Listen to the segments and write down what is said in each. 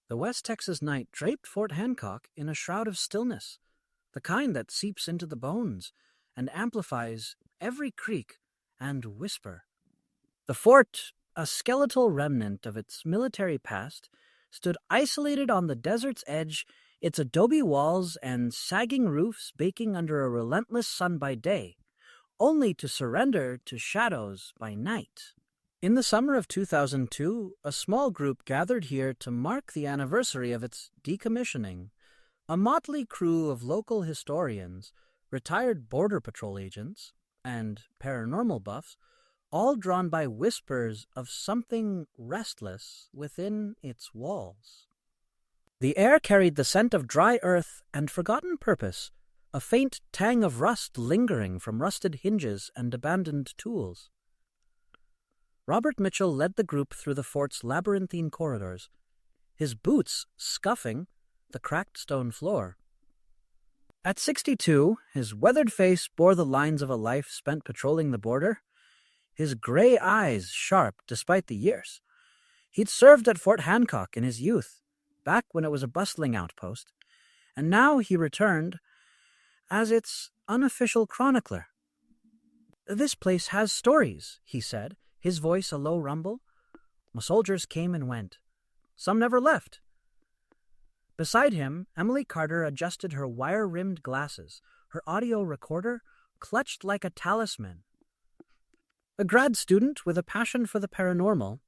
The West Texas night draped Fort Hancock in a shroud of stillness, the kind that seeps into the bones and amplifies every creak and whisper. The fort, a skeletal remnant of its military past, stood isolated on the desert's edge, its adobe walls and sagging roofs baking under a relentless sun by day, only to surrender to shadows by night. In the summer of 2002, a small group gathered here to mark the anniversary of its decommissioning. A motley crew of local historians, retired Border Patrol agents, and paranormal buffs, all drawn by whispers of something restless within its walls. The air carried the scent of dry earth and forgotten purpose, a faint tang of rust lingering from rusted hinges and abandoned tools. Robert Mitchell led the group through the fort's labyrinthine corridors, his boots scuffing the cracked stone floor. At 62, his weathered face bore the lines of a life spent patrolling the border, his gray eyes sharp despite the years. He'd served at Fort Hancock in his youth, back when it was a bustling outpost, and now he returned as its unofficial chronicler. "This place has stories," he said, his voice a low rumble. "My soldiers came and went. Some never left." Beside him, Emily Carter adjusted her wire-rimmed glasses, her audio recorder clutched like a talisman. A grad student with a passion for the paranormal,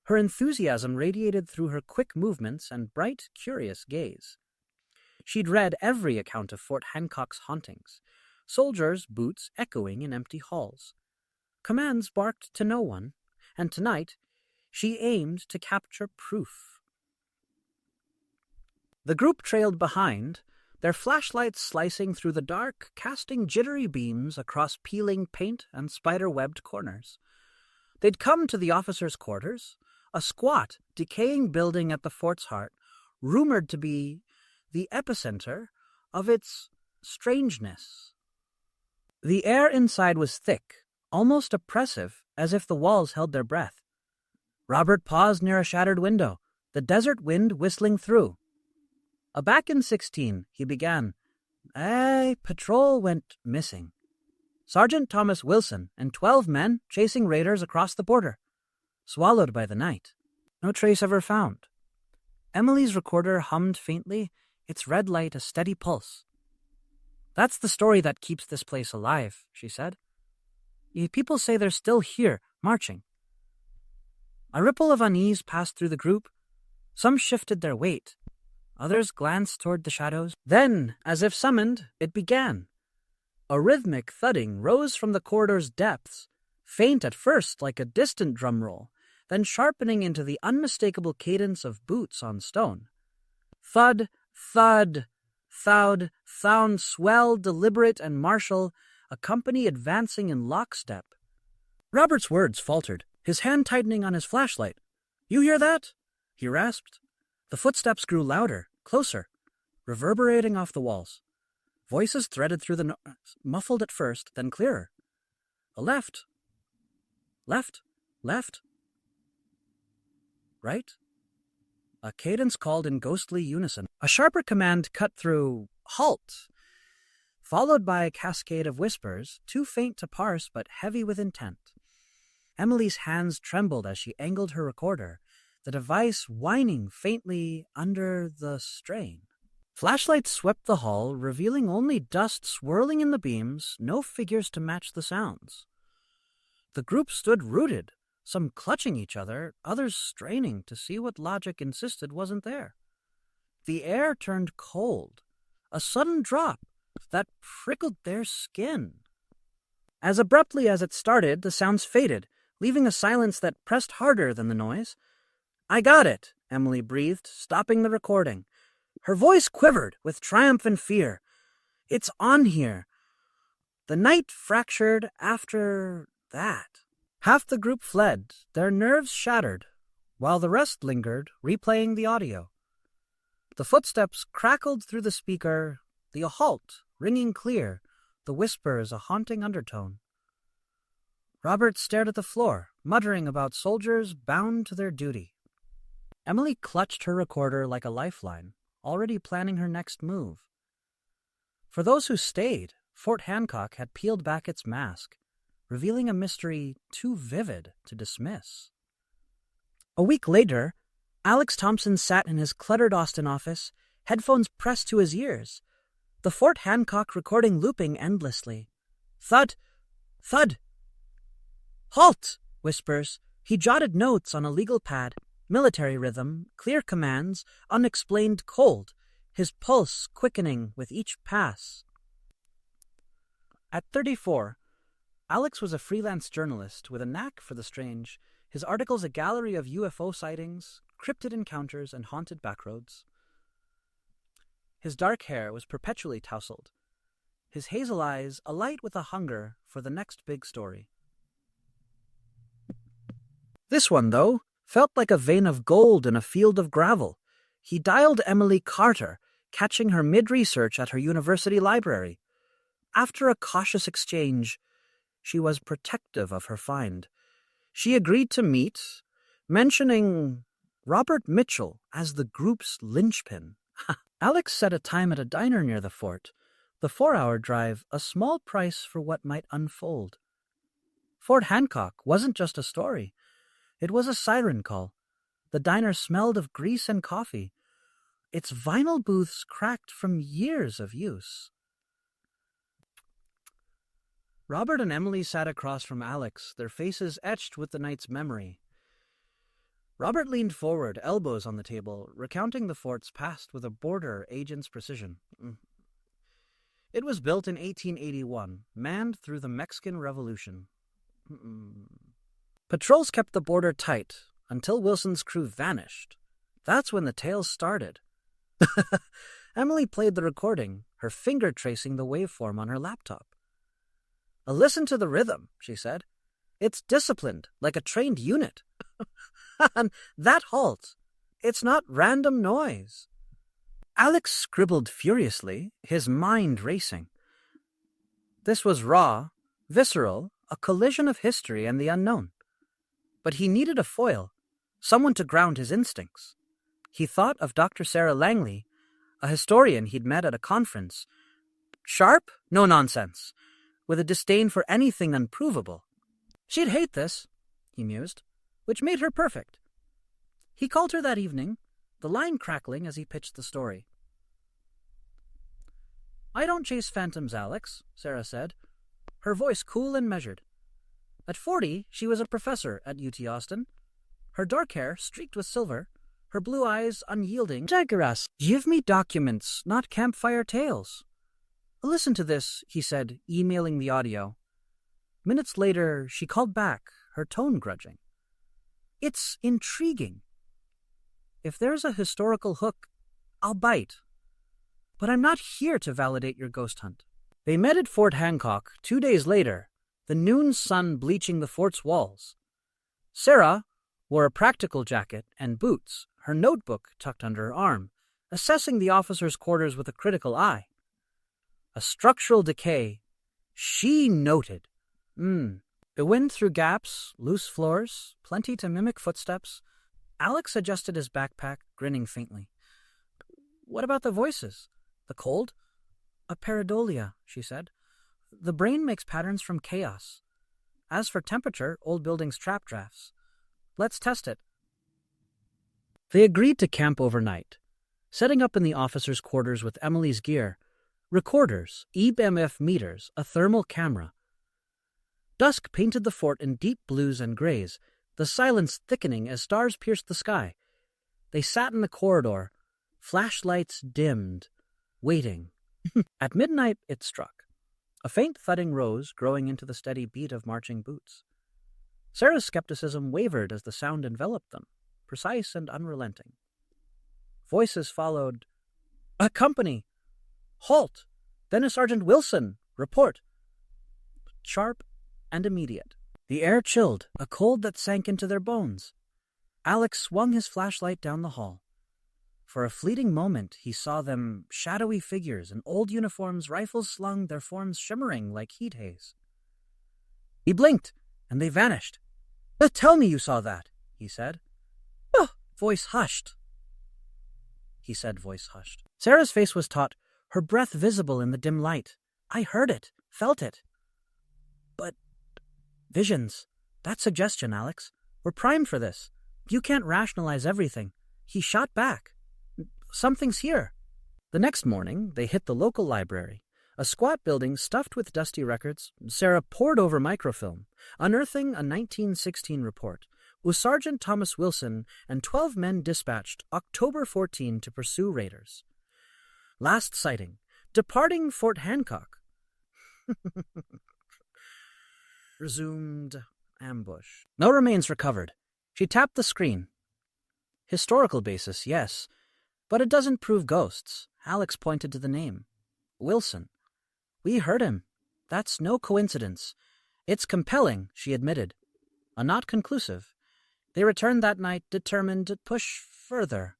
her enthusiasm radiated through her quick movements and bright, curious gaze. She'd read every account of Fort Hancock's hauntings, soldiers' boots echoing in empty halls. Commands barked to no one, and tonight she aimed to capture proof. The group trailed behind, their flashlights slicing through the dark, casting jittery beams across peeling paint and spider-webbed corners. They'd come to the officers' quarters, a squat, decaying building at the fort's heart, rumored to be the epicenter of its strangeness. The air inside was thick, almost oppressive, as if the walls held their breath. Robert paused near a shattered window, the desert wind whistling through. Back in 16, he began. A patrol went missing. Sergeant Thomas Wilson and 12 men chasing raiders across the border. Swallowed by the night. No trace ever found. Emily's recorder hummed faintly, its red light a steady pulse. "That's the story that keeps this place alive," she said. "People say they're still here, marching." A ripple of unease passed through the group. Some shifted their weight. Others glanced toward the shadows. Then, as if summoned, it began. A rhythmic thudding rose from the corridor's depths, faint at first like a distant drum roll, then sharpening into the unmistakable cadence of boots on stone. Thud, thud, thud, sound swelled, deliberate and martial, a company advancing in lockstep. Robert's words faltered, his hand tightening on his flashlight. "You hear that?" he rasped. The footsteps grew louder, closer, reverberating off the walls. Voices threaded through the muffled at first, then clearer. A left. Left. Left. Right. A cadence called in ghostly unison. A sharper command cut through, "Halt!" followed by a cascade of whispers, too faint to parse but heavy with intent. Emily's hands trembled as she angled her recorder, the device whining faintly under the strain. Flashlights swept the hall, revealing only dust swirling in the beams, no figures to match the sounds. The group stood rooted, some clutching each other, others straining to see what logic insisted wasn't there. The air turned cold, a sudden drop that prickled their skin. As abruptly as it started, the sounds faded, leaving a silence that pressed harder than the noise. "I got it," Emily breathed, stopping the recording. Her voice quivered with triumph and fear. "It's on here." The night fractured after that. Half the group fled, their nerves shattered, while the rest lingered, replaying the audio. The footsteps crackled through the speaker, the halt ringing clear, the whispers a haunting undertone. Robert stared at the floor, muttering about soldiers bound to their duty. Emily clutched her recorder like a lifeline, already planning her next move. For those who stayed, Fort Hancock had peeled back its mask, revealing a mystery too vivid to dismiss. A week later, Alex Thompson sat in his cluttered Austin office, headphones pressed to his ears, the Fort Hancock recording looping endlessly. Thud! Thud! Halt! Whispers. He jotted notes on a legal pad, military rhythm, clear commands, unexplained cold, his pulse quickening with each pass. At 34, Alex was a freelance journalist with a knack for the strange, his articles a gallery of UFO sightings, cryptid encounters, and haunted backroads. His dark hair was perpetually tousled, his hazel eyes alight with a hunger for the next big story. This one, though, felt like a vein of gold in a field of gravel. He dialed Emily Carter, catching her mid-research at her university library. After a cautious exchange, she was protective of her find. She agreed to meet, mentioning Robert Mitchell as the group's linchpin. Alex set a time at a diner near the fort, the 4-hour drive a small price for what might unfold. Fort Hancock wasn't just a story. It was a siren call. The diner smelled of grease and coffee, its vinyl booths cracked from years of use. Robert and Emily sat across from Alex, their faces etched with the night's memory. Robert leaned forward, elbows on the table, recounting the fort's past with a border agent's precision. It was built in 1881, manned through the Mexican Revolution. Patrols kept the border tight until Wilson's crew vanished. That's when the tale started. Emily played the recording, her finger tracing the waveform on her laptop. Listen to the rhythm, she said. It's disciplined, like a trained unit. And that halt, it's not random noise. Alex scribbled furiously, his mind racing. This was raw, visceral, a collision of history and the unknown. But he needed a foil, someone to ground his instincts. He thought of Dr. Sarah Langley, a historian he'd met at a conference. Sharp, no nonsense, with a disdain for anything unprovable. She'd hate this, he mused, which made her perfect. He called her that evening, the line crackling as he pitched the story. I don't chase phantoms, Alex, Sarah said, her voice cool and measured. At 40, she was a professor at UT Austin, her dark hair streaked with silver, her blue eyes unyielding. Jagaras, give me documents, not campfire tales. Listen to this, he said, emailing the audio. Minutes later, she called back, her tone grudging. It's intriguing. If there's a historical hook, I'll bite. But I'm not here to validate your ghost hunt. They met at Fort Hancock 2 days later, the noon sun bleaching the fort's walls. Sarah wore a practical jacket and boots, her notebook tucked under her arm, assessing the officers' quarters with a critical eye. A structural decay, she noted. The wind through gaps, loose floors, plenty to mimic footsteps. Alex adjusted his backpack, grinning faintly. What about the voices? The cold? A pareidolia, she said. The brain makes patterns from chaos. As for temperature, old buildings trap drafts. Let's test it. They agreed to camp overnight, setting up in the officers' quarters with Emily's gear, recorders, EMF meters, a thermal camera. Dusk painted the fort in deep blues and grays, the silence thickening as stars pierced the sky. They sat in the corridor, flashlights dimmed, waiting. At midnight it struck. A faint thudding rose, growing into the steady beat of marching boots. Sarah's skepticism wavered as the sound enveloped them, precise and unrelenting. Voices followed. A company! Halt! Then a Sergeant Wilson! Report! Sharp and immediate. The air chilled, a cold that sank into their bones. Alex swung his flashlight down the hall. For a fleeting moment, he saw them, shadowy figures in old uniforms, rifles slung, their forms shimmering like heat haze. He blinked, and they vanished. Tell me you saw that, he said. Oh, Voice hushed. He said, voice hushed. Sarah's face was taut, her breath visible in the dim light. I heard it, felt it. But visions. That suggestion, Alex. We're primed for this. You can't rationalize everything. He shot back. Something's here. The next morning, they hit the local library. A squat building stuffed with dusty records. Sarah pored over microfilm, unearthing a 1916 report, with Sergeant Thomas Wilson and 12 men dispatched October 14 to pursue raiders. Last sighting, departing Fort Hancock. Resumed ambush. No remains recovered. She tapped the screen. Historical basis, yes, but it doesn't prove ghosts. Alex pointed to the name. Wilson. We heard him. That's no coincidence. It's compelling, she admitted. Not conclusive. They returned that night determined to push further.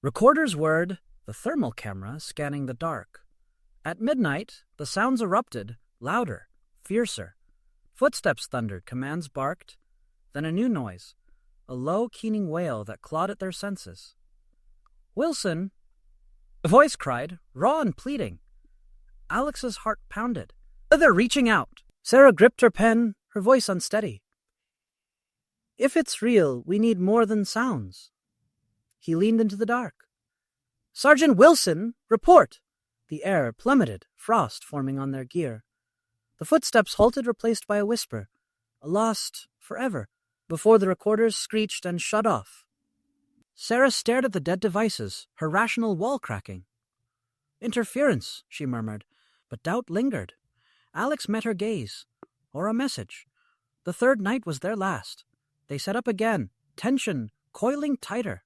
Recorder's word, the thermal camera scanning the dark. At midnight, the sounds erupted, louder, fiercer. Footsteps thundered, commands barked, then a new noise, a low, keening wail that clawed at their senses. Wilson! A voice cried, raw and pleading. Alex's heart pounded. They're reaching out. Sarah gripped her pen, her voice unsteady. If it's real, we need more than sounds. He leaned into the dark. Sergeant Wilson, report! The air plummeted, frost forming on their gear. The footsteps halted, replaced by a whisper. Lost forever, before the recorders screeched and shut off. Sarah stared at the dead devices, her rational wall cracking. Interference, she murmured, but doubt lingered. Alex met her gaze. Or a message. The third night was their last. They set up again, tension coiling tighter.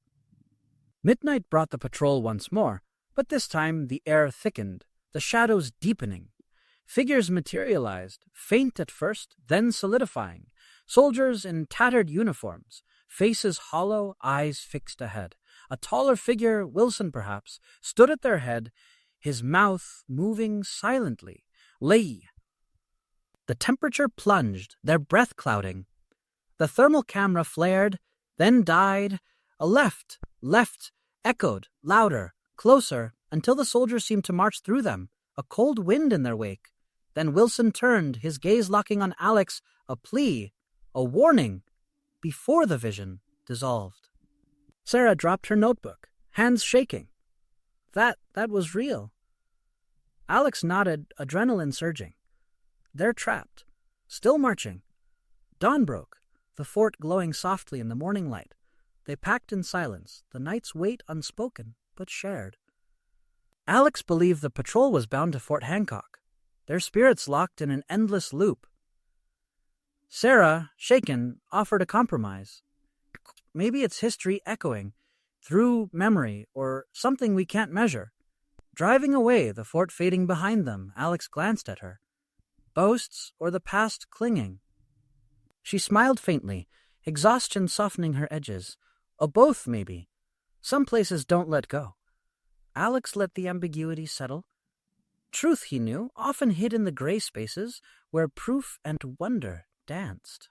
Midnight brought the patrol once more, but this time the air thickened, the shadows deepening. Figures materialized, faint at first, then solidifying. Soldiers in tattered uniforms, faces hollow, eyes fixed ahead. A taller figure, Wilson perhaps, stood at their head, his mouth moving silently. Lay. The temperature plunged, their breath clouding. The thermal camera flared, then died. A left, echoed, louder, closer, until the soldiers seemed to march through them, a cold wind in their wake. Then Wilson turned, his gaze locking on Alex, a plea, a warning, before the vision dissolved. Sarah dropped her notebook, hands shaking. That was real. Alex nodded, adrenaline surging. They're trapped, still marching. Dawn broke, the fort glowing softly in the morning light. They packed in silence, the night's weight unspoken, but shared. Alex believed the patrol was bound to Fort Hancock, their spirits locked in an endless loop. Sarah, shaken, offered a compromise. Maybe it's history echoing, through memory, or something we can't measure. Driving away, the fort fading behind them, Alex glanced at her. Boasts, or the past clinging. She smiled faintly, exhaustion softening her edges. Or both, maybe. Some places don't let go. Alex let the ambiguity settle. Truth, he knew, often hid in the gray spaces where proof and wonder danced.